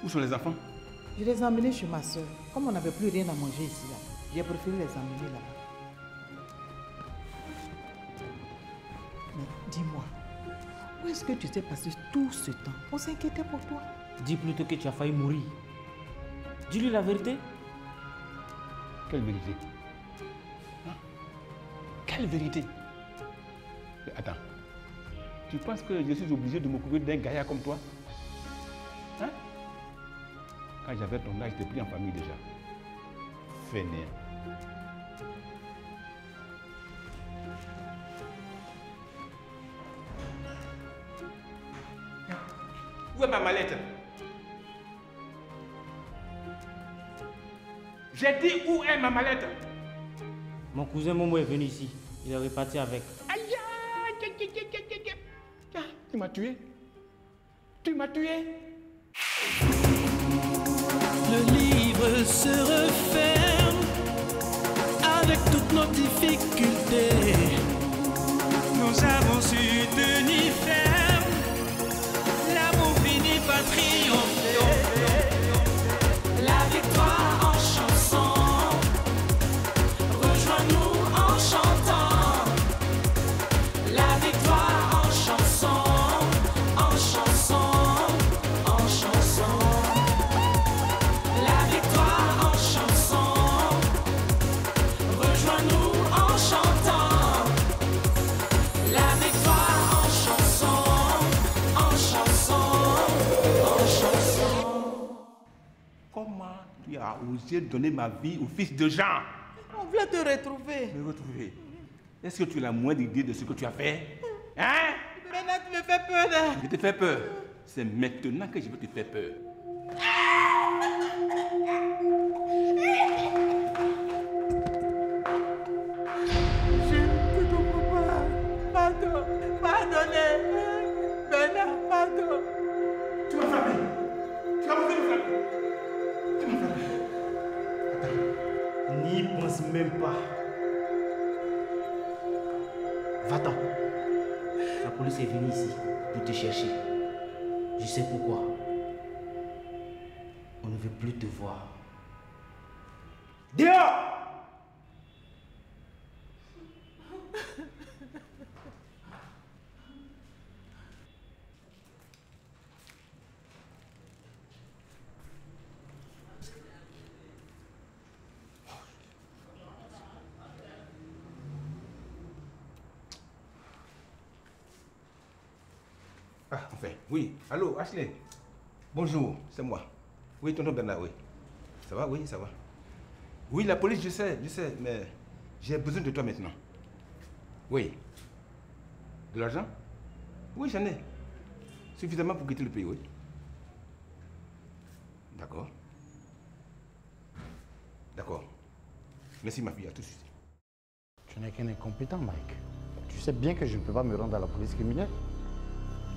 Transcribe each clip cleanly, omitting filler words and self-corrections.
Où sont les enfants? Je les ai emmenés chez ma soeur. Comme on n'avait plus rien à manger ici, là, j'ai préféré les emmener là-bas. Mais dis-moi, où est-ce que tu t'es passé tout ce temps? On s'inquiétait pour toi. Dis plutôt que tu as failli mourir. Dis-lui la vérité. Quelle vérité? Hein? Quelle vérité? Mais attends, tu penses que je suis obligé de m'occuper d'un gaillard comme toi? Hein? Quand j'avais ton âge, j'étais pris en famille déjà. Fainéant. Où est ma mallette? J'ai dit où est ma mallette? Mon cousin Momo est venu ici. Il est reparti avec. Aïe, tu m'as tué. Tu m'as tué. Le livre se referme avec toutes nos difficultés. Nous avons su tenir ferme. L'amour finit par triompher. La victoire en chanson. Rejoins-nous en chantant. La victoire en chanson. En chanson. En chanson. La victoire en chanson. Rejoins-nous en chantant. La victoire en chanson. En chanson. En chanson. Comment tu as osé donner ma vie au fils de Jean? On voulait te retrouver. Me retrouver. Est-ce que tu as la moindre idée de ce que tu as fait? Hein? Maintenant, tu me fais peur là. Je te fais peur. C'est maintenant que je vais te faire peur. Je ne te comprends pas. Pardon. Pardonnez. Bernard, pardon. Tu m'as frappé. Tu as osé me frapper. Tu m'as frappé. N'y pense même pas. Va-t'en. La police est venue ici pour te chercher. Je sais pourquoi. On ne veut plus te voir. Dehors! Ah, enfin, oui. Allô, Ashley. Bonjour, c'est moi. Oui, tonton Bernard, oui. Ça va, oui, ça va. Oui, la police, je sais, mais j'ai besoin de toi maintenant. Oui. De l'argent? Oui, j'en ai. Suffisamment pour quitter le pays, oui. D'accord. D'accord. Merci, ma fille, à tout de suite. Tu n'es qu'un incompétent, Mike. Tu sais bien que je ne peux pas me rendre à la police criminelle.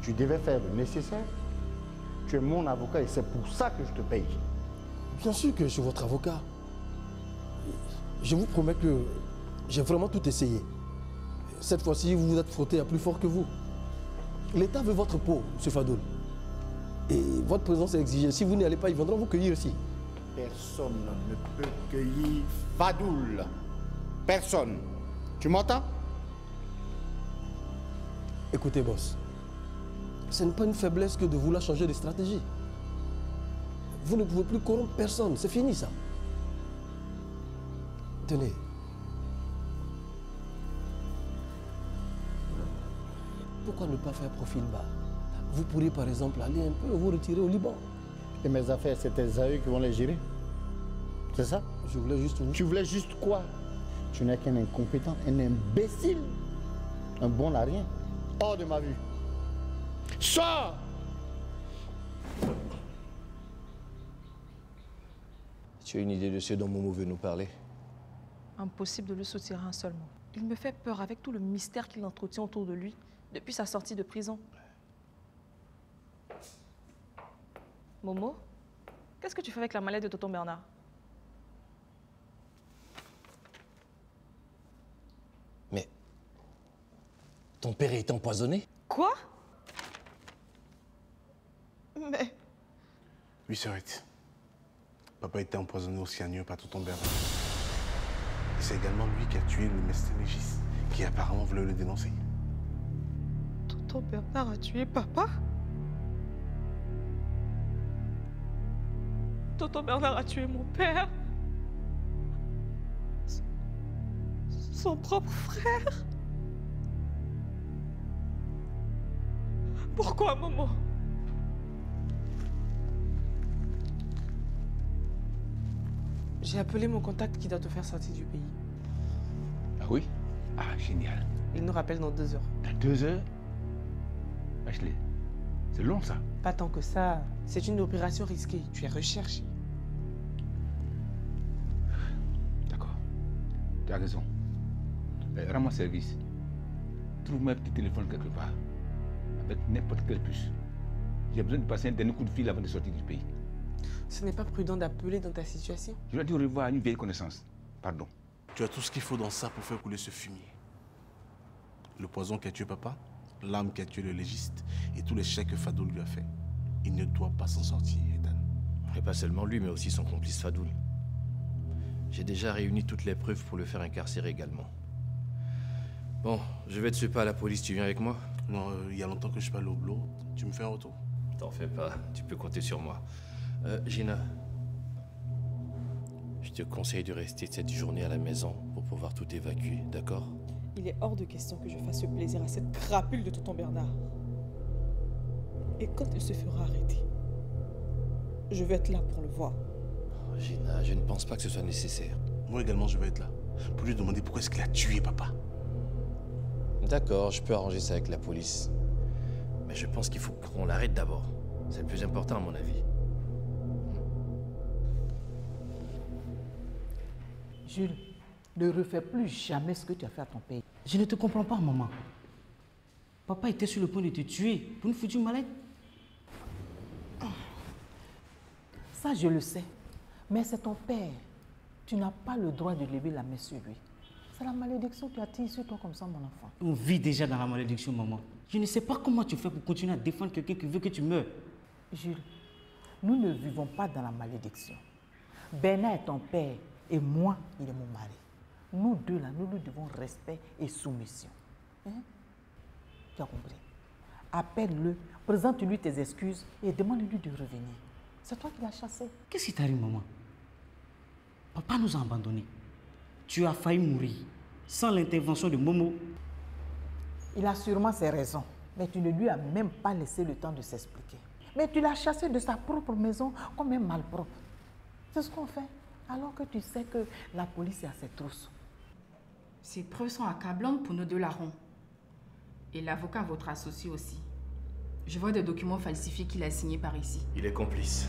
Tu devais faire le nécessaire. Tu es mon avocat et c'est pour ça que je te paye. Bien sûr que je suis votre avocat. Je vous promets que j'ai vraiment tout essayé. Cette fois-ci, vous vous êtes frotté à plus fort que vous. L'État veut votre peau, M. Fadoul. Et votre présence est exigée. Si vous n'y allez pas, ils viendront vous cueillir aussi. Personne ne peut cueillir Fadoul. Personne. Tu m'entends? Écoutez, boss. Ce n'est pas une faiblesse que de vouloir changer de stratégie. Vous ne pouvez plus corrompre personne. C'est fini, ça. Tenez. Pourquoi ne pas faire profil bas? Vous pourriez, par exemple, aller un peu vous retirer au Liban. Et mes affaires, c'est tes aïeux qui vont les gérer. C'est ça? Je voulais juste vous... Tu voulais juste quoi? Tu n'es qu'un incompétent, un imbécile. Un bon à rien. Hors de ma vue. Sors! Tu as une idée de ce dont Momo veut nous parler? Impossible de lui soutirer un seul mot. Il me fait peur avec tout le mystère qu'il entretient autour de lui depuis sa sortie de prison. Momo, qu'est-ce que tu fais avec la mallette de tonton Bernard? Mais... ton père est empoisonné? Quoi? Mais... Oui, Sœurette. Papa était empoisonné au cyanure par tonton Bernard. Et c'est également lui qui a tué le mestre légiste, qui apparemment voulait le dénoncer. Tonton Bernard a tué papa? Tonton Bernard a tué mon père? Son propre frère? Pourquoi, maman? J'ai appelé mon contact qui doit te faire sortir du pays. Ah oui? Ah, génial. Il nous rappelle dans 2 heures. Dans 2 heures? Ashley, c'est long ça. Pas tant que ça. C'est une opération risquée. Tu es recherché. D'accord. Tu as raison. Rends-moi service. Trouve-moi un petit téléphone quelque part. Avec n'importe quelle puce. J'ai besoin de passer un dernier coup de fil avant de sortir du pays. Ce n'est pas prudent d'appeler dans ta situation. Je dois dire au revoir à une vieille connaissance. Pardon. Tu as tout ce qu'il faut dans ça pour faire couler ce fumier. Le poison qui a tué papa, l'arme qui a tué le légiste et tous les chèques que Fadoul lui a fait. Il ne doit pas s'en sortir, Ethan. Et pas seulement lui, mais aussi son complice Fadoul. J'ai déjà réuni toutes les preuves pour le faire incarcérer également. Bon, je vais te suivre à la police, tu viens avec moi? Non, il y a longtemps que je suis pas allé au boulot. Tu me fais un retour? T'en fais pas, tu peux compter sur moi. Gina, je te conseille de rester cette journée à la maison pour pouvoir tout évacuer, d'accord? Il est hors de question que je fasse ce plaisir à cette crapule de tonton Bernard. Et quand il se fera arrêter, je vais être là pour le voir. Oh, Gina, je ne pense pas que ce soit nécessaire. Moi également, je vais être là. Pour lui demander pourquoi est-ce qu'il a tué papa. D'accord, je peux arranger ça avec la police. Mais je pense qu'il faut qu'on l'arrête d'abord. C'est le plus important à mon avis. Jules, ne refais plus jamais ce que tu as fait à ton père. Je ne te comprends pas, maman. Papa était sur le point de te tuer pour une foutue maladie. Ça, je le sais. Mais c'est ton père. Tu n'as pas le droit de lever la main sur lui. C'est la malédiction que tu attires sur toi comme ça, mon enfant. On vit déjà dans la malédiction, maman. Je ne sais pas comment tu fais pour continuer à défendre quelqu'un qui veut que tu meures. Jules, nous ne vivons pas dans la malédiction. Bernard est ton père et moi, il est mon mari. Nous deux, là, nous devons respect et soumission. Hein? Tu as compris? Appelle-le, présente-lui tes excuses et demande-lui de revenir. C'est toi qui l'as chassé. Qu'est-ce qui t'arrive, maman? Papa nous a abandonnés. Tu as failli mourir sans l'intervention de Momo. Il a sûrement ses raisons, mais tu ne lui as même pas laissé le temps de s'expliquer. Mais tu l'as chassé de sa propre maison comme un malpropre. C'est ce qu'on fait, alors que tu sais que la police est à ses trousses. Ces preuves sont accablantes pour nos deux larrons. Et l'avocat, votre associé aussi. Je vois des documents falsifiés qu'il a signés par ici. Il est complice.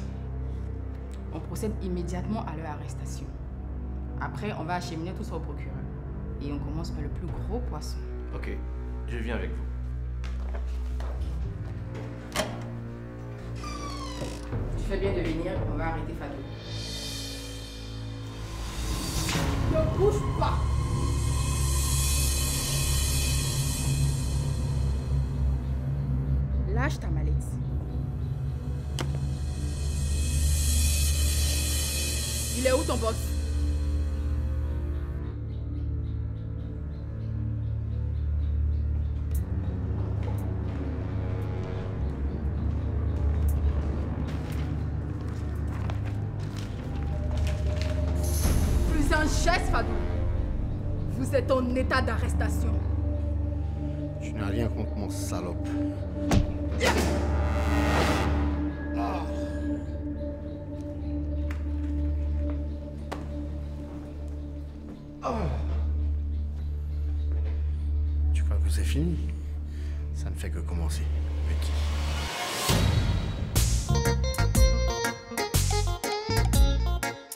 On procède immédiatement à leur arrestation. Après, on va acheminer tout ça au procureur. Et on commence par le plus gros poisson. Ok, je viens avec vous. Tu fais bien de venir, on va arrêter Fadou. Ne bouge pas! Lâche ta mallette. Il est où ton boss? Plus un geste, Fadou. Vous êtes en état d'arrestation. Tu n'as rien contre mon salope. Tu crois que c'est fini? Ça ne fait que commencer, petit.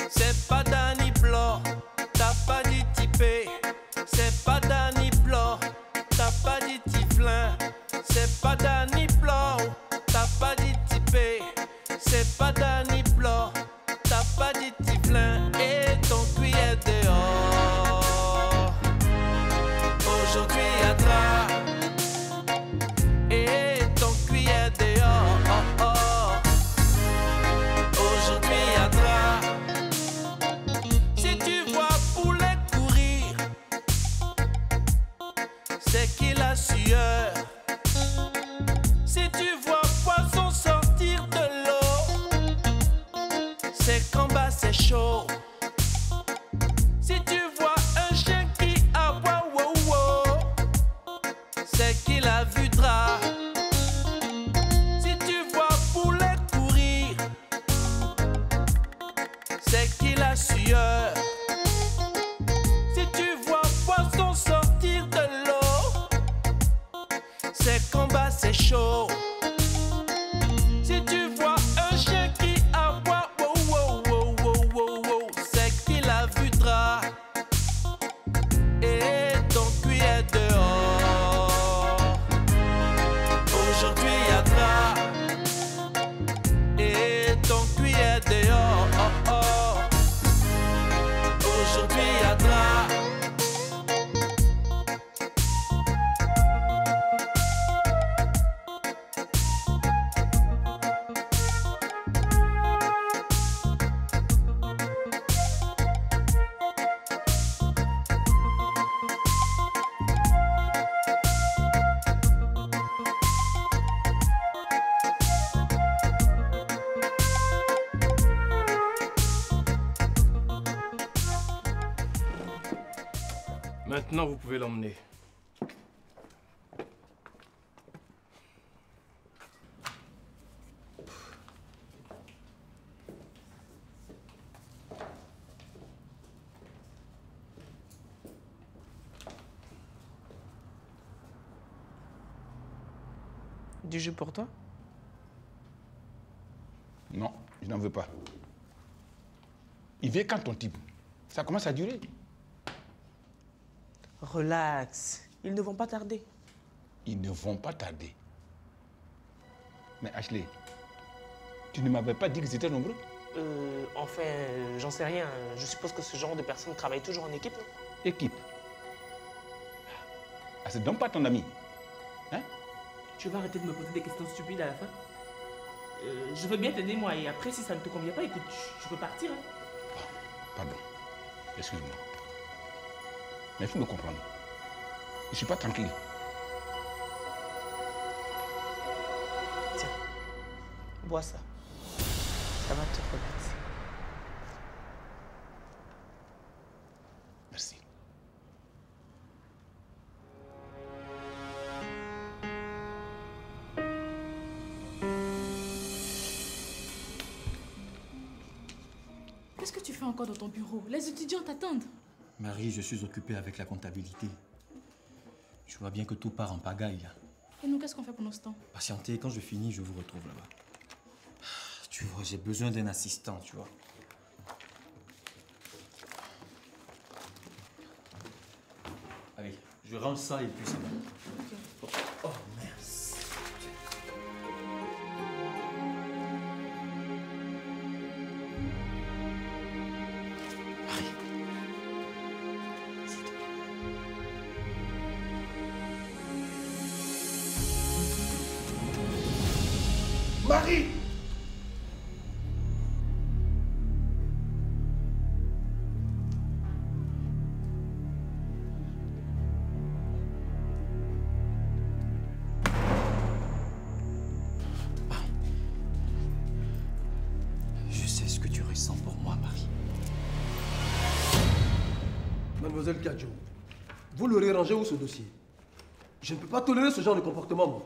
C'est pas Danny Blanc, t'as pas dit typé. C'est pas Danny Blanc, t'as pas dit tiflin. C'est pas Danny Blanc, t'as pas dit typé. C'est pas Danny Blanc, t'as pas dit tiflin. Et ton cuillère dehors. Aujourd'hui à toi. Et ton cuillère dehors. c'est qui la sueur? Si tu vois poisson sortir de l'eau, c'est qu'en bas c'est chaud. Si tu vois un chien qui aboie, wow, wow, c'est qui la vue drap. Si tu vois poulet courir, c'est qui la sueur. Si tu vois poisson sortir de l'eau, c'est qu'en bas c'est chaud. Si tu vois un chien qui aboie, wow, wow, wow, wow, wow, wow, c'est qui la vue drap. Et ton cuit est dehors. Aujourd'hui y'a drap. Et ton cuit est dehors. Aujourd'hui y'a drap. Maintenant, vous pouvez l'emmener. Du jus pour toi? Non, je n'en veux pas. Il vient quand ton type? Ça commence à durer. Relax, ils ne vont pas tarder. Ils ne vont pas tarder. Mais Ashley, tu ne m'avais pas dit qu'ils étaient nombreux? Enfin, j'en sais rien. Je suppose que ce genre de personnes travaillent toujours en équipe, non? Équipe? Ah, c'est donc pas ton ami? Hein? Tu vas arrêter de me poser des questions stupides à la fin? Je veux bien t'aider, moi, et après, si ça ne te convient pas, écoute, tu peux partir. Hein? Pardon. Excuse-moi. Mais il faut me comprendre. Je ne suis pas tranquille. Tiens, bois ça. Ça va te relaxer. Merci. Qu'est-ce que tu fais encore dans ton bureau? Les étudiants t'attendent. Marie, je suis occupé avec la comptabilité. Je vois bien que tout part en pagaille, là. Et nous, qu'est-ce qu'on fait pendant ce temps? Patientez, quand je finis, je vous retrouve là-bas. Tu vois, j'ai besoin d'un assistant, tu vois. Allez, je range ça et puis c'est bon. Ok. Oh, merci. Marie! Je sais ce que tu ressens pour moi, Marie. Mademoiselle Kadjo, vous le rérangez où ce dossier? Je ne peux pas tolérer ce genre de comportement, moi.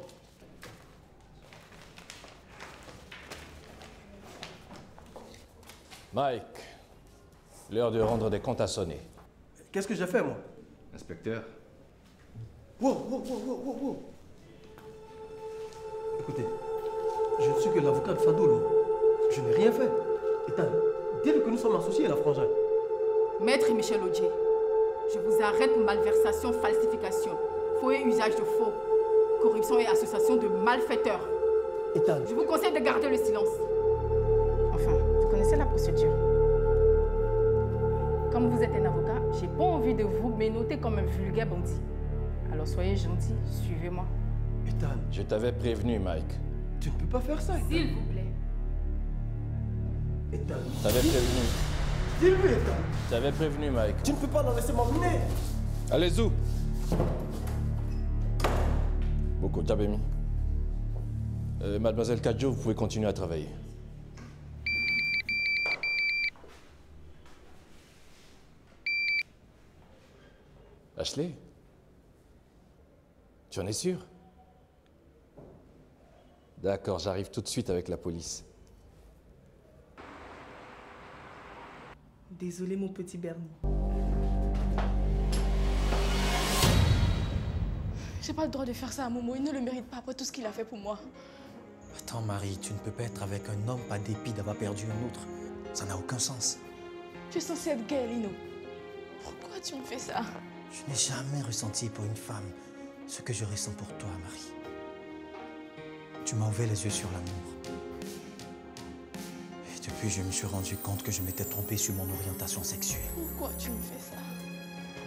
Mike, l'heure de rendre des comptes a sonné. Qu'est-ce que j'ai fait, moi? Inspecteur. Wow. Écoutez, je ne suis que l'avocat de Fadoul. Je n'ai rien fait. Ethan, dites-lui que nous sommes associés à la frangin. Maître Michel Odje, je vous arrête pour malversation, falsification, faux et usage de faux, corruption et association de malfaiteurs. Ethan. Je vous conseille de garder le silence. Enfin, vous connaissez la procédure. Comme vous êtes un avocat, j'ai pas envie de vous ménoter comme un vulgaire bandit. Alors soyez gentil, suivez-moi. Ethan. Je t'avais prévenu, Mike. Tu ne peux pas faire ça, Ethan. S'il vous plaît. Ethan. T'avais prévenu. Dis-lui, Ethan. T'avais prévenu, Mike. Tu ne peux pas la laisser m'emmener. Allez-y. Beaucoup, Tabemi. Mademoiselle Kadjo, vous pouvez continuer à travailler. Ashley? Tu en es sûr? D'accord, j'arrive tout de suite avec la police. Désolé, mon petit Bernie. J'ai pas le droit de faire ça à Momo. Il ne le mérite pas après tout ce qu'il a fait pour moi. Attends, Marie, tu ne peux pas être avec un homme par dépit d'avoir perdu un autre. Ça n'a aucun sens. Tu es censé être gay, Lino. Pourquoi tu me fais ça? Je n'ai jamais ressenti pour une femme ce que je ressens pour toi, Marie. Tu m'as ouvert les yeux sur l'amour. Et depuis, je me suis rendu compte que je m'étais trompé sur mon orientation sexuelle. Pourquoi tu me fais ça?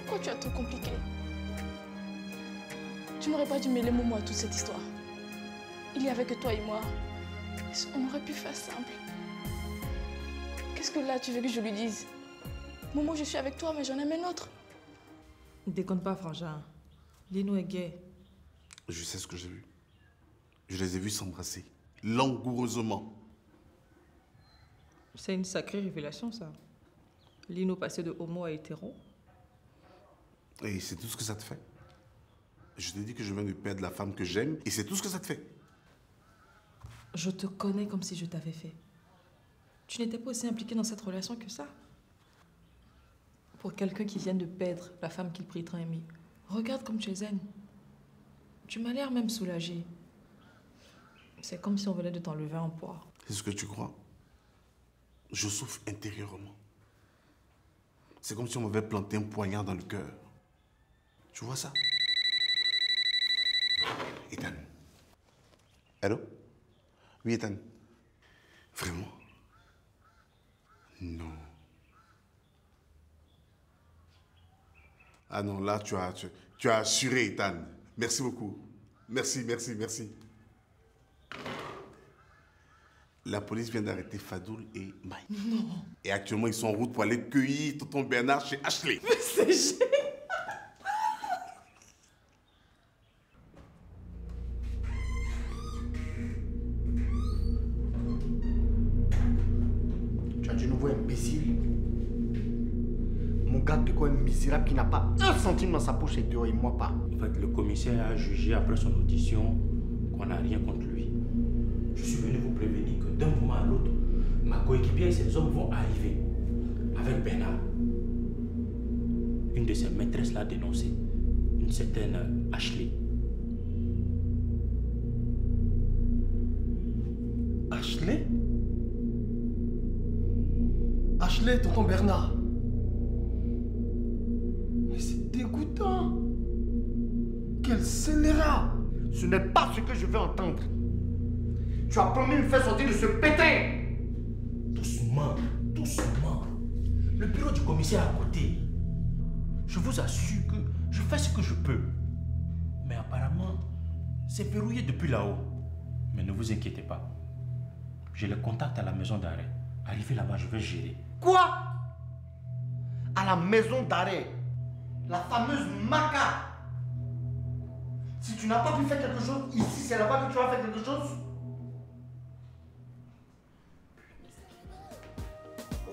Pourquoi tu as tout compliqué? Tu n'aurais pas dû mêler Momo à toute cette histoire. Il n'y avait que toi et moi. On aurait pu faire simple. Qu'est-ce que là tu veux que je lui dise? Momo, je suis avec toi, mais j'en aime un autre. Ne déconne pas, frangin. Lino est gay. Je sais ce que j'ai vu. Je les ai vus s'embrasser, langoureusement. C'est une sacrée révélation, ça. Lino passé de homo à hétéro. Et c'est tout ce que ça te fait. Je te dis que je viens de perdre la femme que j'aime, et c'est tout ce que ça te fait. Je te connais comme si je t'avais fait. Tu n'étais pas aussi impliqué dans cette relation que ça. Pour quelqu'un qui vient de perdre la femme qu'il prit tant aimée, regarde comme tu es zen. Tu m'as l'air même soulagée. C'est comme si on venait de t'enlever un poids. C'est ce que tu crois? Je souffre intérieurement. C'est comme si on m'avait planté un poignard dans le cœur. Tu vois ça? Ethan. Allô? Oui, Ethan. Vraiment? Non. Ah non, là, tu as assuré, Ethan. Merci beaucoup. Merci. La police vient d'arrêter Fadoul et Mike. Non. Et actuellement, ils sont en route pour aller cueillir tonton Bernard chez Ashley. Mais c'est génial. Tu as du nouveau imbécile. Mon gars de quoi un misérable qui n'a pas un centime dans sa poche et dehors et moi pas. En fait, le commissaire a jugé après son audition qu'on n'a rien contre lui. Je suis venu vous prévenir que d'un moment à l'autre, ma coéquipière et ses hommes vont arriver avec Bernard. Une de ses maîtresses l'a dénoncé, une certaine Ashley. Ashley? Ashley, tonton Bernard. Mais c'est dégoûtant. Quel scélérat! Ce n'est pas ce que je veux entendre. Tu as promis de me faire sortir de ce pétain. Doucement. Le bureau du commissaire est à côté. Je vous assure que je fais ce que je peux. Mais apparemment, c'est verrouillé depuis là-haut. Mais ne vous inquiétez pas. J'ai le contact à la maison d'arrêt. Arrivé là-bas, je vais gérer. Quoi? À la maison d'arrêt? La fameuse Maca. Si tu n'as pas pu faire quelque chose ici, c'est là-bas que tu vas faire quelque chose?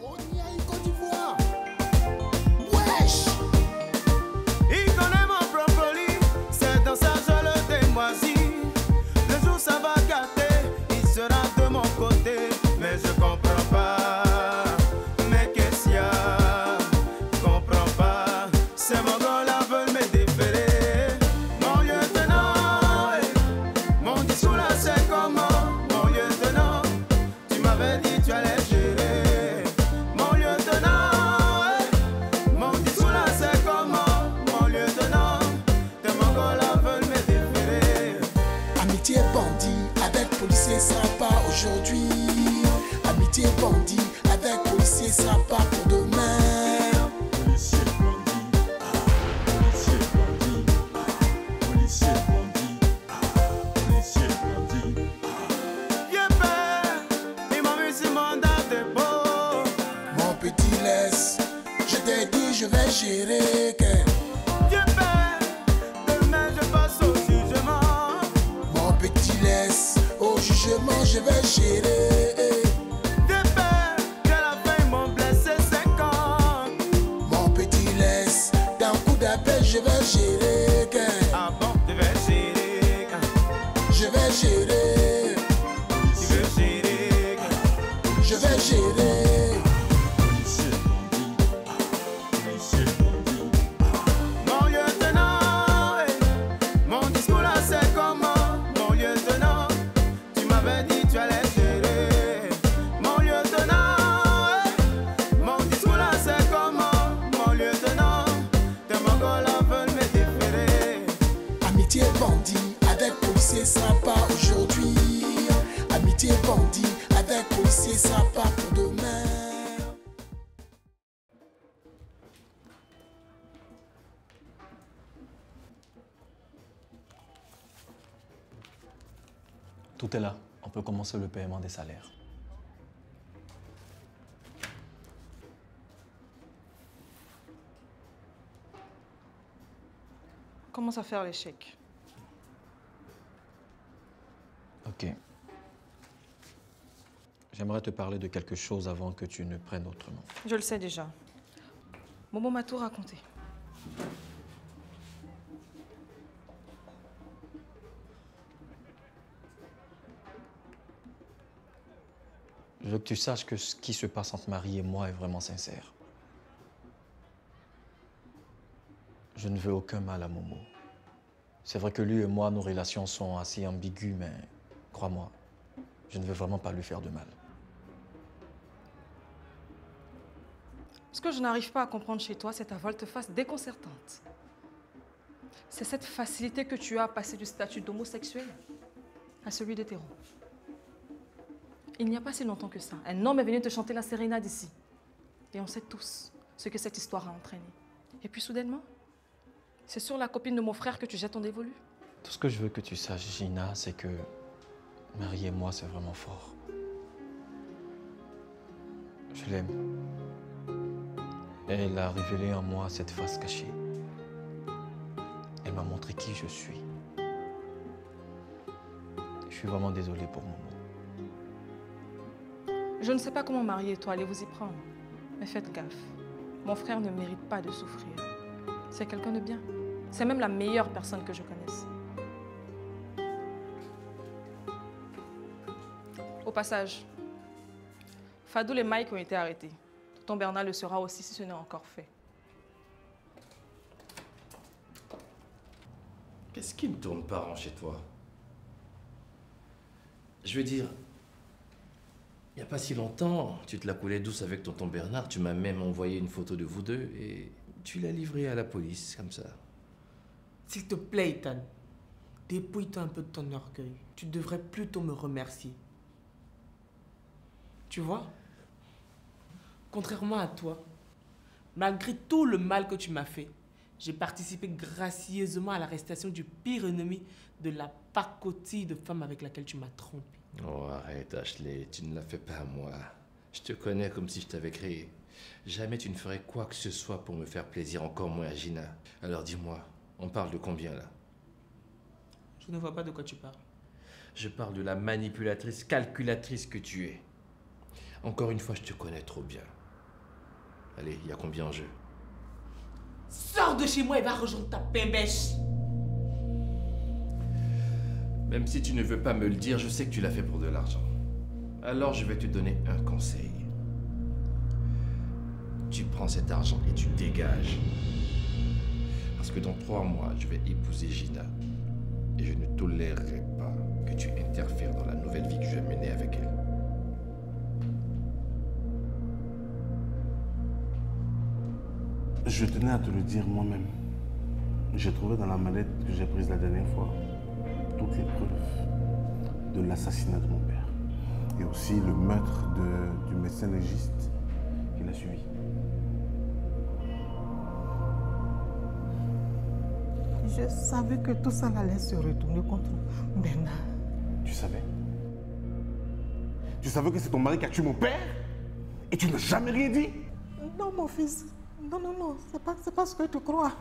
On y a Côte d'Ivoire. Wesh! Il connaît mon brocoli, c'est dans sa jolie démoisie. Le jour ça va gâter, il sera de mon côté. Mais je comprends pas, mais qu'est-ce qu'il y a? Je comprends pas, c'est mon gars là veulent me déférer. Mon lieutenant, mon discours là c'est comment? Mon lieutenant, tu m'avais dit tu allais gérer. Mon lieutenant, mon discours là c'est comment? Mon lieutenant, tes mon gars là veulent me déférer. Amitié bandit avec policier sera pas aujourd'hui. Amitié bandit avec policier sera pas pour demain. Policier bandit, policier bandit, policier bandit, policier bandit. Viens père, il m'a mis sur mandat de beau. Mon petit laisse, je t'ai dit je vais gérer. Viens père, demain je passe au jugement. je vais gérer. De peur que la faim m'ont blessé, c'est quand. Mon petit laisse, d'un coup d'appel, je vais gérer. Ah bon, je vais gérer. Je vais gérer. Tu veux gérer. Je vais gérer. Mon lieutenant, mon discours là c'est comment? Mon lieutenant, tu m'avais dit tu allais gérer. Mon lieutenant, mon discours là c'est comment? Mon lieutenant, tes mongols là veulent me déférer. Amitié bandit avec policier sera pas aujourd'hui. Amitié bandit avec policier sera pas pour demain. Tout est là. On peut commencer le paiement des salaires. Commence à faire les chèques. Ok. J'aimerais te parler de quelque chose avant que tu ne prennes autrement. Je le sais déjà. Momo m'a tout raconté. Je veux que tu saches que ce qui se passe entre Marie et moi est vraiment sincère. Je ne veux aucun mal à Momo. C'est vrai que lui et moi, nos relations sont assez ambiguës, mais crois-moi, je ne veux vraiment pas lui faire de mal. Ce que je n'arrive pas à comprendre chez toi, c'est ta volte-face déconcertante. C'est cette facilité que tu as à passer du statut d'homosexuel à celui d'hétéro. Il n'y a pas si longtemps que ça, un homme est venu te chanter la sérénade ici. Et on sait tous ce que cette histoire a entraîné. Et puis soudainement, c'est sur la copine de mon frère que tu jettes ton dévolu. Tout ce que je veux que tu saches, Gina, c'est que Marie et moi, c'est vraiment fort. Je l'aime. Elle a révélé en moi cette face cachée. Elle m'a montré qui je suis. Je suis vraiment désolé pour Momo. Je ne sais pas comment Marie et toi allez vous y prendre, mais faites gaffe. Mon frère ne mérite pas de souffrir. C'est quelqu'un de bien. C'est même la meilleure personne que je connaisse. Au passage, Fadoul et Mike ont été arrêtés. Tonton Bernard le sera aussi si ce n'est encore fait. Qu'est-ce qui ne tourne pas rond chez toi? Je veux dire, il n'y a pas si longtemps, tu te la coulais douce avec tonton Bernard. Tu m'as même envoyé une photo de vous deux et tu l'as livrée à la police, comme ça. S'il te plaît, Ethan, dépouille-toi un peu de ton orgueil. Tu devrais plutôt me remercier. Tu vois, contrairement à toi, malgré tout le mal que tu m'as fait, j'ai participé gracieusement à l'arrestation du pire ennemi de la pacotille de femme avec laquelle tu m'as trompé. Oh, arrête, Ashley, tu ne la fais pas à moi. Je te connais comme si je t'avais créé. Jamais tu ne ferais quoi que ce soit pour me faire plaisir, encore moins à Gina. Alors dis-moi, on parle de combien là? Je ne vois pas de quoi tu parles. Je parle de la manipulatrice, calculatrice que tu es. Encore une fois, je te connais trop bien. Allez, il y a combien en jeu? Sors de chez moi et va rejoindre ta pembèche. Même si tu ne veux pas me le dire, je sais que tu l'as fait pour de l'argent. Alors je vais te donner un conseil. Tu prends cet argent et tu dégages. Parce que dans 3 mois, je vais épouser Gina. Et je ne tolérerai pas que tu interfères dans la nouvelle vie que je vais mener avec elle. Je tenais à te le dire moi-même. J'ai trouvé dans la mallette que j'ai prise la dernière fois toutes les preuves de l'assassinat de mon père. Et aussi le meurtre du médecin légiste qui l'a suivi. Je savais que tout ça allait se retourner contre Bernard. Tu savais? Tu savais que c'est ton mari qui a tué mon père? Et tu n'as jamais rien dit? Non, mon fils. Non, c'est pas ce que tu crois.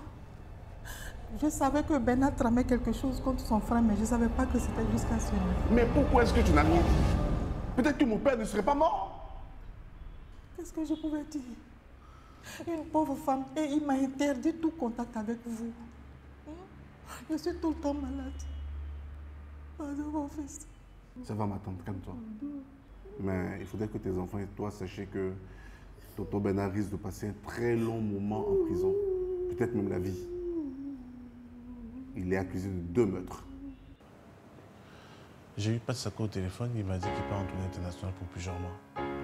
Je savais que Bernard tramait quelque chose contre son frère, mais je ne savais pas que c'était jusqu'à ce moment. Mais pourquoi est-ce que tu n'as rien dit? Peut-être que mon père ne serait pas mort. Qu'est-ce que je pouvais dire? Une pauvre femme, et il m'a interdit tout contact avec vous. Je suis tout le temps malade. Pardon, mon fils. Ça va, ma tante, calme-toi. Mais il faudrait que tes enfants et toi sachiez que tonton Bernard risque de passer un très long moment en prison. Peut-être même la vie. Il est accusé de 2 meurtres. J'ai eu Pat Sako au téléphone, il m'a dit qu'il part en tournée internationale pour plusieurs mois.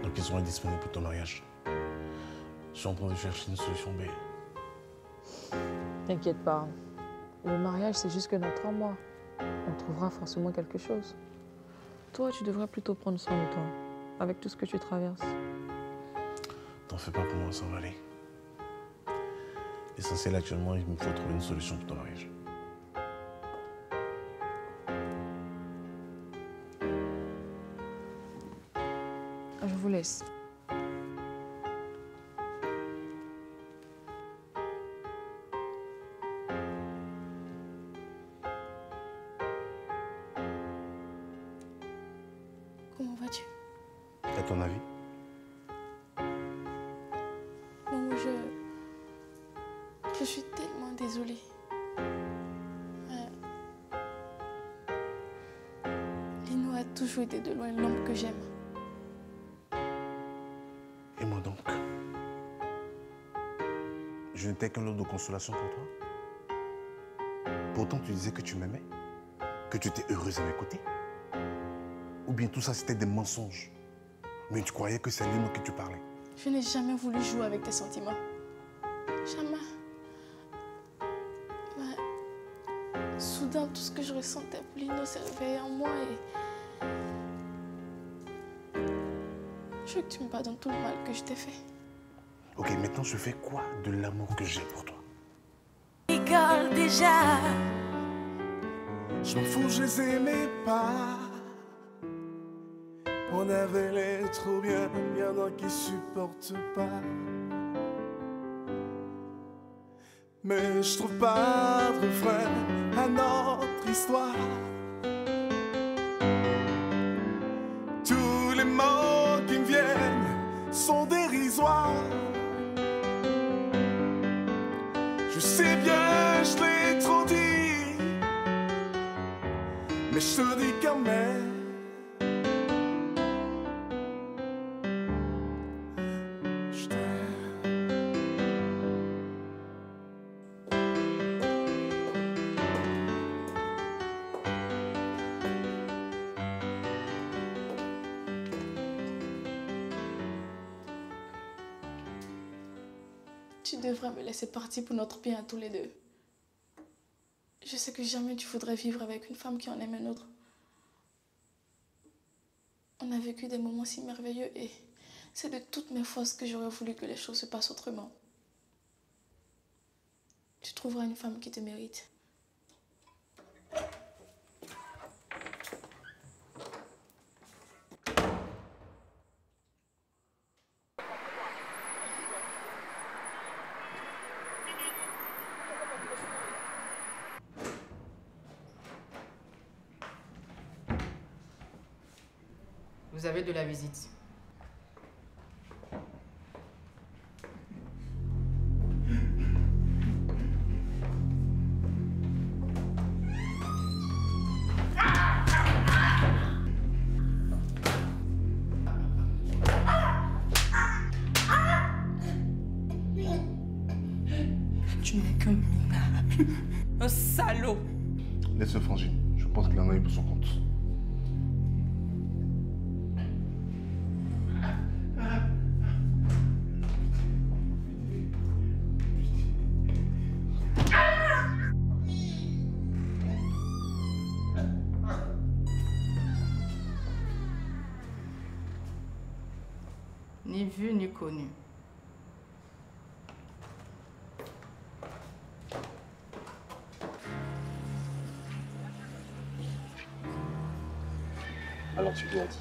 Donc ils seront indisponibles pour ton mariage. Je suis en train de chercher une solution B. T'inquiète pas. Le mariage, c'est juste que dans 3 mois. On trouvera forcément quelque chose. Toi, tu devrais plutôt prendre soin de toi, avec tout ce que tu traverses. T'en fais pas pour moi, ça va aller. L'essentiel actuellement, il me faut trouver une solution pour ton mariage. Je vous laisse. Comment vas-tu? À ton avis? Maman, je suis tellement désolée. Lino a toujours été de loin l'homme que j'aime. Et moi donc? Je n'étais qu'un lot de consolation pour toi? Pourtant, tu disais que tu m'aimais? Que tu étais heureuse à mes côtés? Ou bien tout ça, c'était des mensonges? Mais tu croyais que c'est Lino que tu parlais? Je n'ai jamais voulu jouer avec tes sentiments. Jamais. Mais soudain, tout ce que je ressentais pour Lino s'est réveillé en moi et... Je veux que tu me pardonnes tout le mal que je t'ai fait. Ok, maintenant je fais quoi de l'amour que j'ai pour toi? Rigole déjà. Je m'en fous, je les aimais pas. On avait l'air trop bien, il y en a qui supportent pas. Mais je trouve pas de refrain à notre histoire. Tous les mots qui me viennent sont dérisoires. Je sais bien, je l'ai trop dit, mais je te dis quand même. Tu devrais me laisser partir pour notre bien à tous les deux. Je sais que jamais tu voudrais vivre avec une femme qui en aime un autre. On a vécu des moments si merveilleux et c'est de toutes mes forces que j'aurais voulu que les choses se passent autrement. Tu trouveras une femme qui te mérite. Vous avez de la visite. Tu n'es qu'un minable. Un salaud. Laisse-le, Frangine. Je pense qu'il en a eu pour son compte. Ni vu ni connu. Alors tu lui as dit?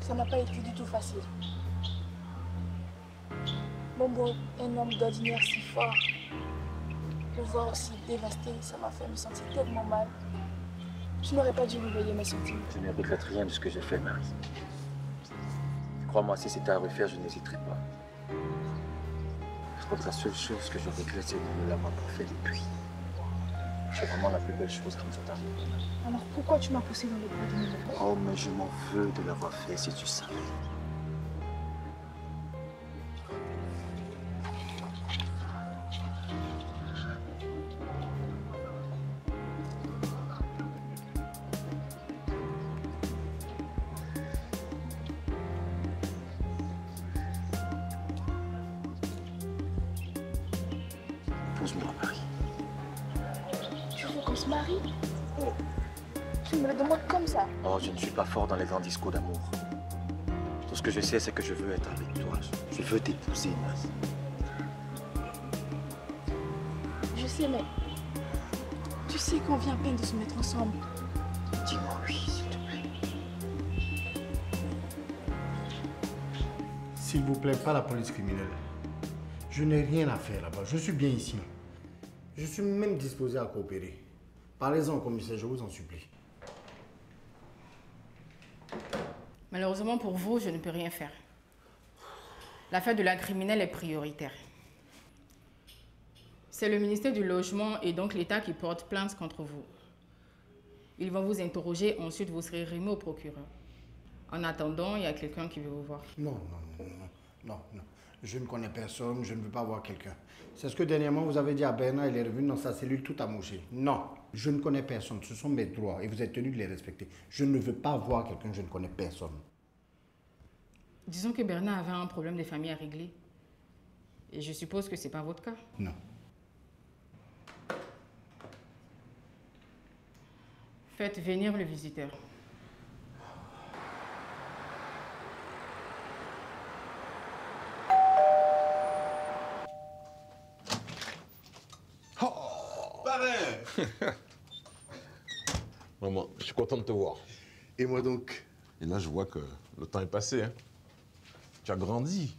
Ça n'a pas été du tout facile. Bombo, un homme d'ordinaire si fort, le voir aussi dévasté, ça m'a fait me sentir tellement mal. Je n'aurais pas dû réveiller mes sentiments. Je ne regrette rien de ce que j'ai fait, Marie. Crois-moi, si c'était à refaire, je n'hésiterais pas. Je crois que la seule chose que je regrette, c'est de ne l'avoir pas fait depuis. C'est vraiment la plus belle chose qui me soit arrivée. Alors pourquoi tu m'as poussé dans le bras de mon père? Oh, mais je m'en veux de l'avoir fait, si tu savais. Épouse-moi, Marie. Tu veux qu'on se marie? Tu me le demandes comme ça? Oh, je ne suis pas fort dans les grands discours d'amour. Tout ce que je sais, c'est que je veux être avec toi. Je veux t'épouser, Naz. Je sais, mais tu sais qu'on vient à peine de se mettre ensemble. Dis-moi oui, s'il te plaît. S'il vous plaît, pas la police criminelle. Je n'ai rien à faire là-bas. Je suis bien ici. Je suis même disposé à coopérer. Parlez-en au commissaire, je vous en supplie. Malheureusement pour vous, je ne peux rien faire. L'affaire de la criminelle est prioritaire. C'est le ministère du Logement et donc l'État qui porte plainte contre vous. Ils vont vous interroger, ensuite vous serez remis au procureur. En attendant, il y a quelqu'un qui veut vous voir. Non. Je ne connais personne, je ne veux pas voir quelqu'un. C'est ce que dernièrement vous avez dit à Bernard, il est revenu dans sa cellule tout amoché. Non, je ne connais personne, ce sont mes droits et vous êtes tenu de les respecter. Je ne veux pas voir quelqu'un, je ne connais personne. Disons que Bernard avait un problème de famille à régler. Et je suppose que ce n'est pas votre cas. Non. Faites venir le visiteur. Maman, je suis content de te voir. Et moi donc? Et là, je vois que le temps est passé. Hein. Tu as grandi.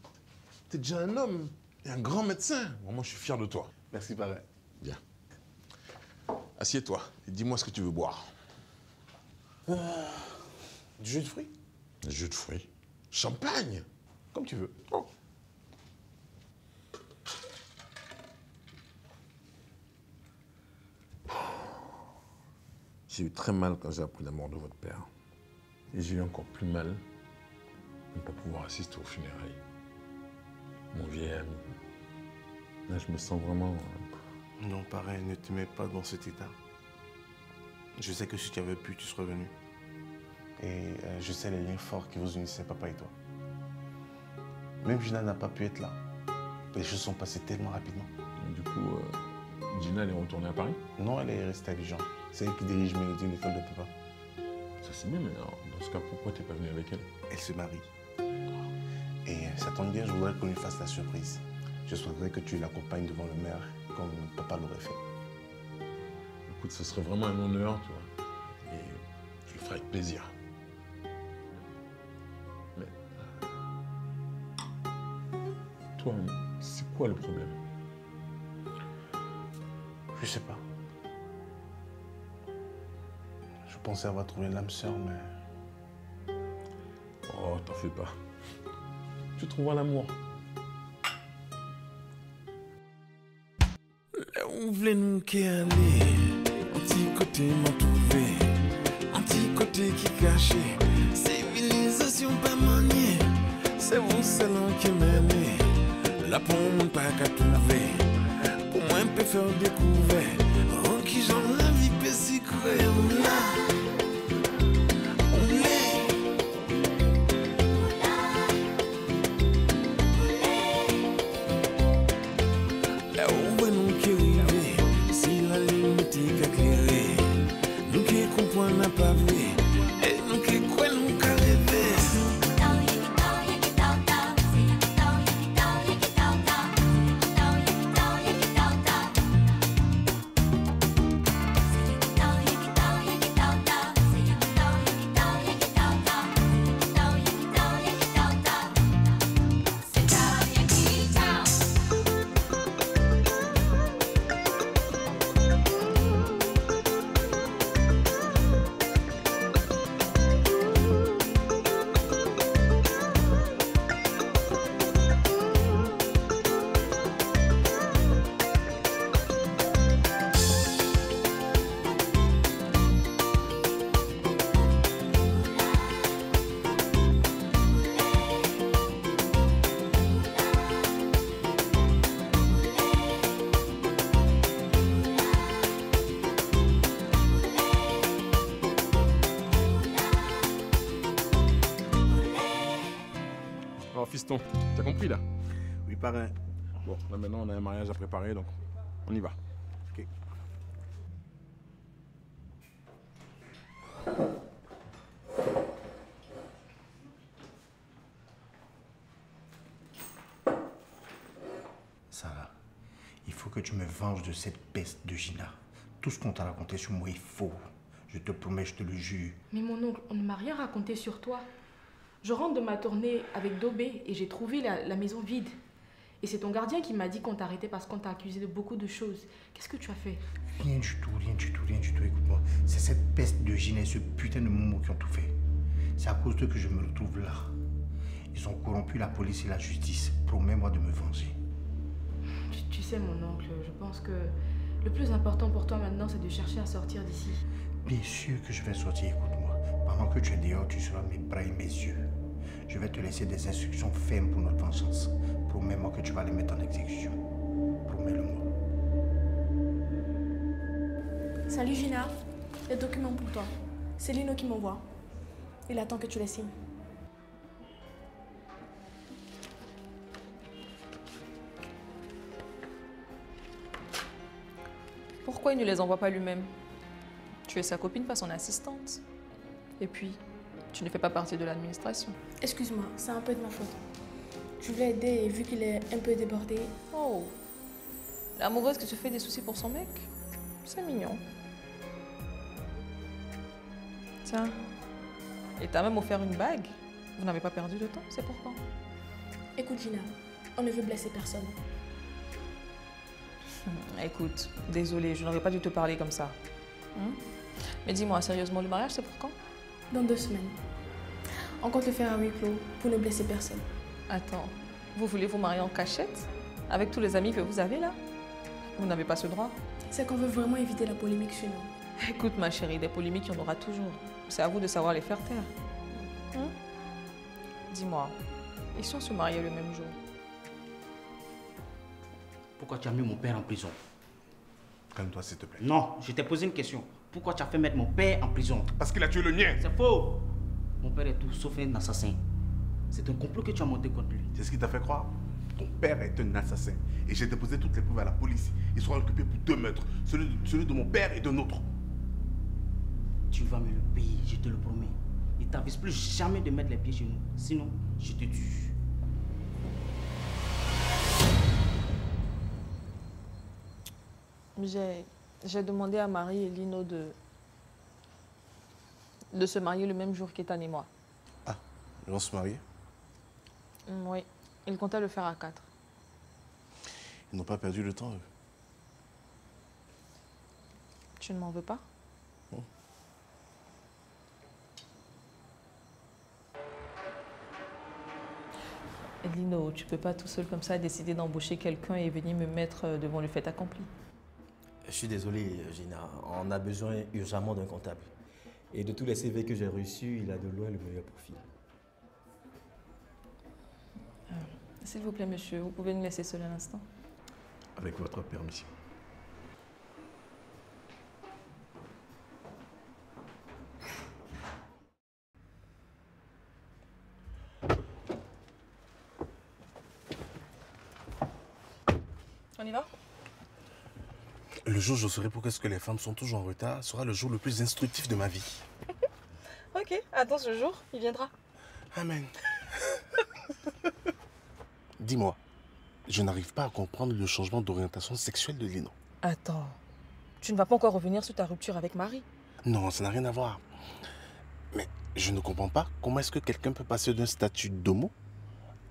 Tu es déjà un homme et un grand médecin. Maman, je suis fier de toi. Merci, parrain. Bien. Assieds-toi et dis-moi ce que tu veux boire. Du jus de fruits? Du jus de fruits. Champagne. Comme tu veux. Oh. J'ai eu très mal quand j'ai appris la mort de votre père. Et j'ai eu encore plus mal de ne pas pouvoir assister aux funérailles. Mon vieil ami. Là, je me sens vraiment... Non, parrain, ne te mets pas dans cet état. Je sais que si tu avais pu, tu serais venu. Et je sais les liens forts qui vous unissaient, papa et toi. Même Gina n'a pas pu être là. Les choses sont passées tellement rapidement. Et du coup, Gina, elle est retournée à Paris? Non, elle est restée à Dijon. C'est elle qui dirige Mélodie, l'école de papa. Ça c'est bien, mais alors, dans ce cas, pourquoi t'es pas venu avec elle? Elle se marie. Et ça tombe bien, je voudrais qu'on lui fasse la surprise. Je souhaiterais que tu l'accompagnes devant le maire, comme papa l'aurait fait. Écoute, ce serait vraiment un honneur, tu vois. Et je le ferai avec plaisir. Mais... toi, c'est quoi le problème? Je sais pas. Je pensais avoir trouvé l'âme sœur, mais... Oh, t'en fais pas. Tu trouveras l'amour. Là où voulez-nous aller, un petit côté m'a trouvé, un petit côté qui cachait, civilisation pas maniée, c'est vous seul qui m'aimez, là pour mon pas qu'à trouver, pour moi un peu faire découvert, en qui j'en la vie peut s'y courir, fiston. T'as compris là? Oui, parrain. Bon, là maintenant on a un mariage à préparer, donc on y va. Ok. Sarah, il faut que tu me venges de cette peste de Gina. Tout ce qu'on t'a raconté sur moi est faux. Je te promets, je te le jure. Mais mon oncle, on ne m'a rien raconté sur toi. Je rentre de ma tournée avec Dobé et j'ai trouvé la maison vide. Et c'est ton gardien qui m'a dit qu'on t'arrêtait parce qu'on t'a accusé de beaucoup de choses. Qu'est-ce que tu as fait? Rien du tout, rien du tout, rien du tout. Écoute-moi, c'est cette peste de Gina et ce putain de Momo qui ont tout fait. C'est à cause d'eux que je me retrouve là. Ils ont corrompu la police et la justice. Promets-moi de me venger. Tu sais, mon oncle, je pense que le plus important pour toi maintenant, c'est de chercher à sortir d'ici. Bien sûr que je vais sortir, écoute-moi. Pendant que tu es dehors, tu seras mes bras et mes yeux. Je vais te laisser des instructions fermes pour notre vengeance. Promets-moi que tu vas les mettre en exécution. Promets-le-moi. Salut Gina, les documents pour toi. C'est Lino qui m'envoie. Il attend que tu les signes. Pourquoi il ne les envoie pas lui-même? Tu es sa copine, pas son assistante. Et puis, tu ne fais pas partie de l'administration. Excuse-moi, c'est un peu de ma faute. Je voulais aider et vu qu'il est un peu débordé... Oh, l'amoureuse qui se fait des soucis pour son mec? C'est mignon. Tiens, et t'as même offert une bague. Vous n'avez pas perdu de temps, c'est pourquoi? Écoute Gina, on ne veut blesser personne. Écoute, désolée, je n'aurais pas dû te parler comme ça. Mais dis-moi, sérieusement, le mariage, c'est pour quand? Dans 2 semaines. On compte le faire à huis clos pour ne blesser personne. Attends, vous voulez vous marier en cachette? Avec tous les amis que vous avez là? Vous n'avez pas ce droit? C'est qu'on veut vraiment éviter la polémique chez nous. Écoute ma chérie, des polémiques, il y en aura toujours. C'est à vous de savoir les faire taire. Dis-moi, et si on se mariait le même jour? Pourquoi tu as mis mon père en prison? Calme-toi, s'il te plaît. Non, je t'ai posé une question. Pourquoi tu as fait mettre mon père en prison? Parce qu'il a tué le mien. C'est faux. Mon père est tout sauf un assassin. C'est un complot que tu as monté contre lui. C'est ce qui t'a fait croire? Ton père est un assassin. Et j'ai déposé toutes les preuves à la police. Ils seront occupés pour 2 meurtres. Celui de mon père et d'un autre. Tu vas me le payer, je te le promets. Il t'avise plus jamais de mettre les pieds chez nous. Sinon, je te tue. J'ai demandé à Marie et Lino de se marier le même jour qu'Ethan et moi. Ah, ils vont se marier? Oui, ils comptaient le faire à 4. Ils n'ont pas perdu le temps, eux. Tu ne m'en veux pas? Non. Lino, tu peux pas tout seul comme ça décider d'embaucher quelqu'un et venir me mettre devant le fait accompli. Je suis désolé, Gina. On a besoin urgemment d'un comptable. Et de tous les CV que j'ai reçus, il a de loin le meilleur profil. S'il vous plaît, monsieur, vous pouvez nous laisser seul un instant? Avec votre permission. On y va? Le jour où je saurai pourquoi est-ce que les femmes sont toujours en retard sera le jour le plus instructif de ma vie. Ok, attends ce jour, il viendra. Amen. Dis-moi, je n'arrive pas à comprendre le changement d'orientation sexuelle de Lino. Attends, tu ne vas pas encore revenir sur ta rupture avec Marie? Non, ça n'a rien à voir. Mais je ne comprends pas comment est-ce que quelqu'un peut passer d'un statut d'homo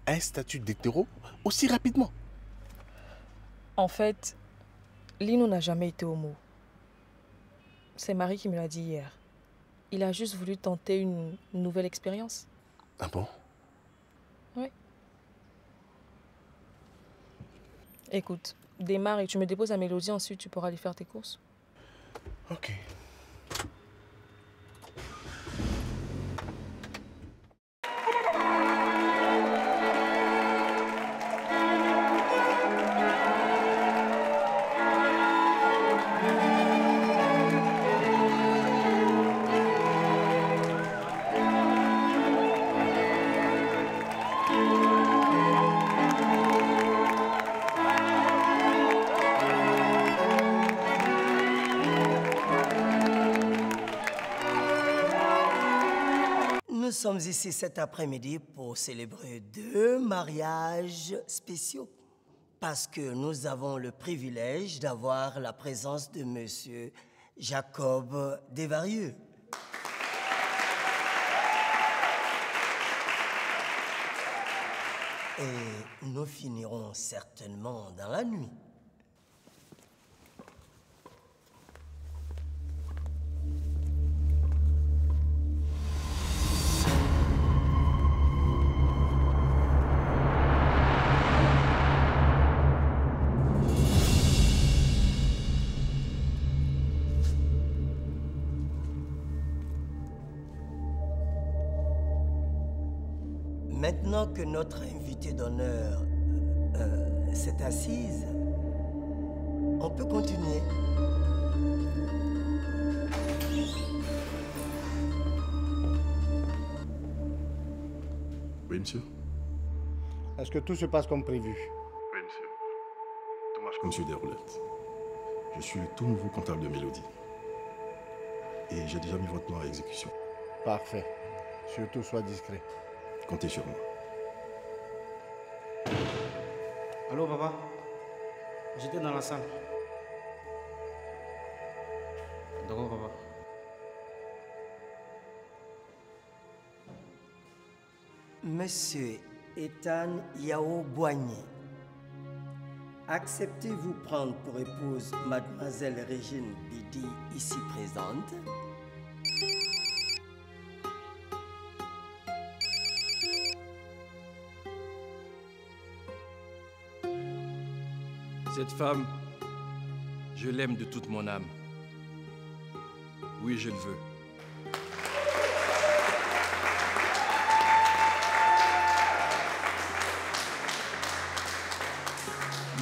à un statut d'hétéro aussi rapidement. En fait, Lino n'a jamais été homo. C'est Marie qui me l'a dit hier. Il a juste voulu tenter une nouvelle expérience. Ah bon? Oui. Écoute, démarre et tu me déposes à Mélodie, ensuite tu pourras aller faire tes courses. Ok. sommes ici cet après-midi pour célébrer 2 mariages spéciaux. Parce que nous avons le privilège d'avoir la présence de Monsieur Jacob Desvarieux. Et nous finirons certainement dans la nuit. Maintenant que notre invitée d'honneur s'est assise, on peut continuer. Oui, monsieur. Est-ce que tout se passe comme prévu? Oui, monsieur. Tout marche comme sur des roulettes. Je suis le tout nouveau comptable de Mélodie. Et j'ai déjà mis votre plan à exécution. Parfait. Surtout, sois discret. Comptez sur moi. Allô, papa? J'étais dans la salle. D'accord, papa. Monsieur Ethan Yao Boigny, acceptez-vous prendre pour épouse Mademoiselle Régine Bidi, ici présente? Cette femme, je l'aime de toute mon âme. Oui, je le veux.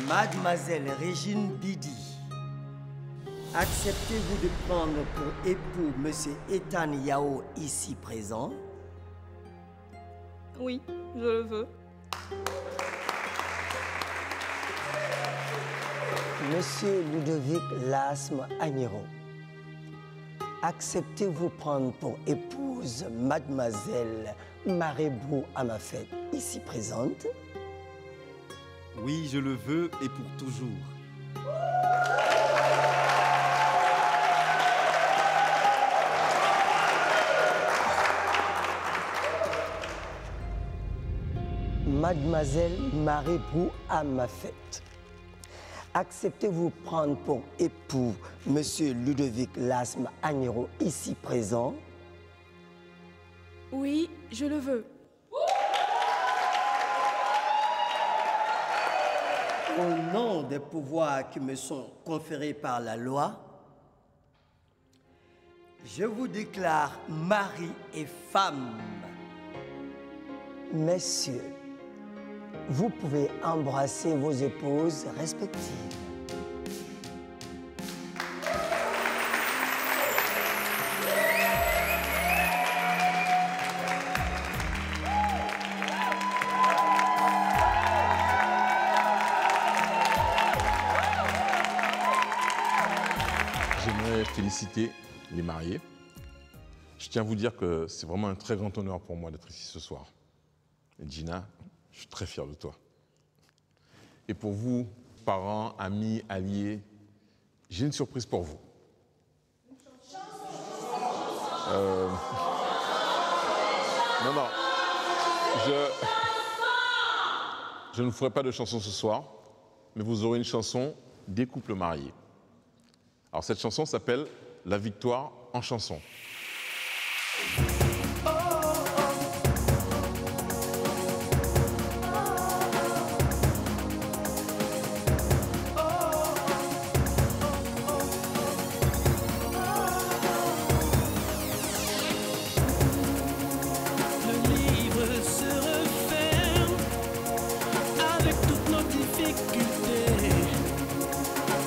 Mademoiselle Régine Bidi, acceptez-vous de prendre pour époux Monsieur Ethan Yao, ici présent? Oui, je le veux. Monsieur Ludovic Lasme Agnero, acceptez-vous prendre pour épouse Mademoiselle Marébou Amafet, ici présente? Oui, je le veux et pour toujours. Mademoiselle Marébou Amafet, acceptez-vous prendre pour époux Monsieur Ludovic Lasme Agnero, ici présent? Oui, je le veux. Au nom des pouvoirs qui me sont conférés par la loi, je vous déclare mari et femme. Messieurs, vous pouvez embrasser vos épouses respectives. J'aimerais féliciter les mariés. Je tiens à vous dire que c'est vraiment un très grand honneur pour moi d'être ici ce soir. Et Gina, je suis très fier de toi. Et pour vous, parents, amis, alliés, j'ai une surprise pour vous. Non. Je ne vous ferai pas de chanson ce soir, mais vous aurez une chanson des couples mariés. Alors cette chanson s'appelle « La victoire en chanson ».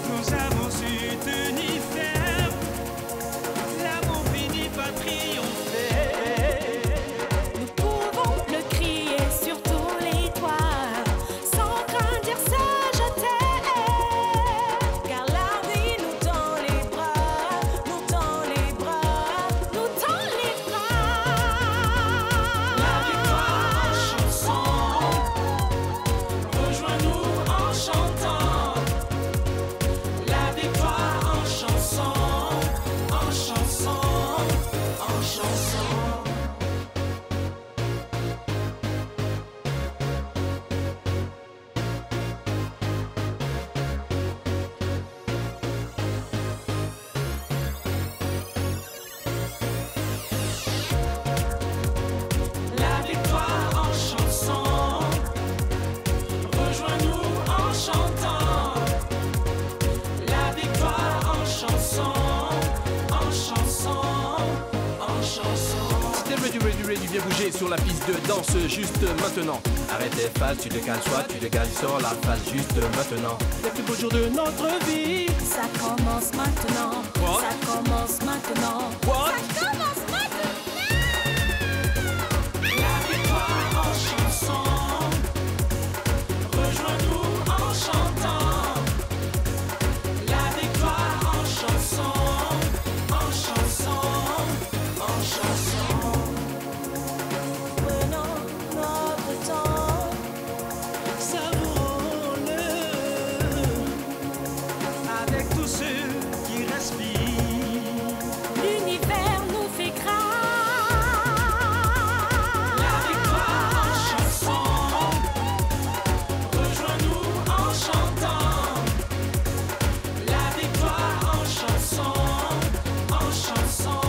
Nous avons su tenir ferme, l'amour finit fais du bien bouger sur la piste de danse juste maintenant. Arrête tes phases, tu décales, soit tu décales sur la phase juste maintenant. Les plus beaux jours de notre vie. Ça commence maintenant. What? Ça commence maintenant. What? Ça commence maintenant. La victoire en chanson. Rejoins-nous en chantant. La victoire en chanson. En chanson. En chanson. Prenons notre temps. Savourons-le. Avec tous ceux qui respirent. L'univers nous fait grâce. La victoire en chanson. Rejoins-nous en chantant. La victoire en chanson. En chanson.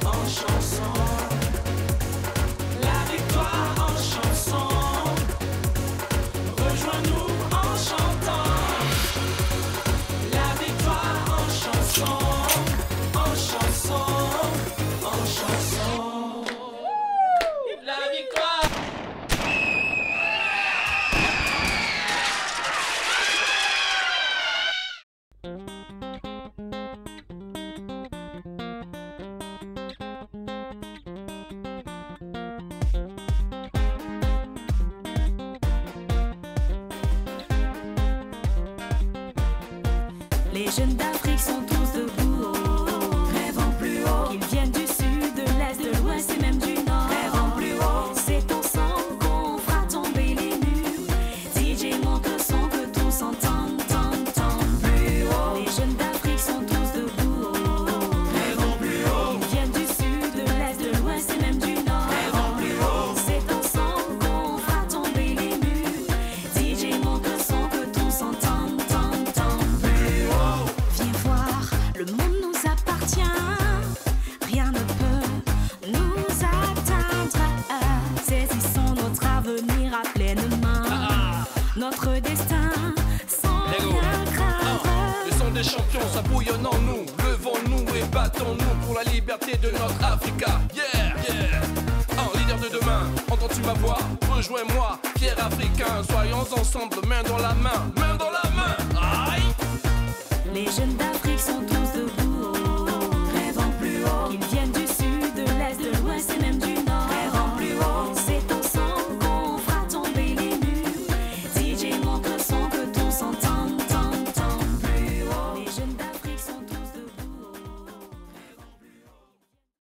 En chanson. La victoire en chanson. Rejoins-nous en chantant. La victoire en chanson. En chanson. En chanson. La victoire. Les jeunes d'Afrique sont tous debout, rêvant plus haut. Qu'ils viennent du sud, de l'est, de l'ouest et même du nord, rêvant plus haut. C'est ensemble qu'on fera tomber les murs. DJ monte le son que tous entendent, entendent plus haut. Les jeunes d'Afrique sont tous debout, rêvant plus haut. Ils viennent du sud, de l'est, de l'ouest et même du nord, rêvant plus haut. C'est ensemble qu'on fera tomber les murs. DJ monte le son que tous entendent, entendent plus haut. Viens voir, le monde nous appartient. Rien ne peut nous atteindre. Saisissons notre avenir à pleine main. Notre destin sans rien craindre. Le son des champions, ça bouillonne en nous. Levons-nous et battons-nous pour la liberté de notre Africa. Yeah, yeah. Un leader de demain, entends-tu ma voix? Rejoins-moi, fier africain. Soyons ensemble, main dans la main, main dans la main. Aïe. Les jeunes d'Afrique sont tous debout,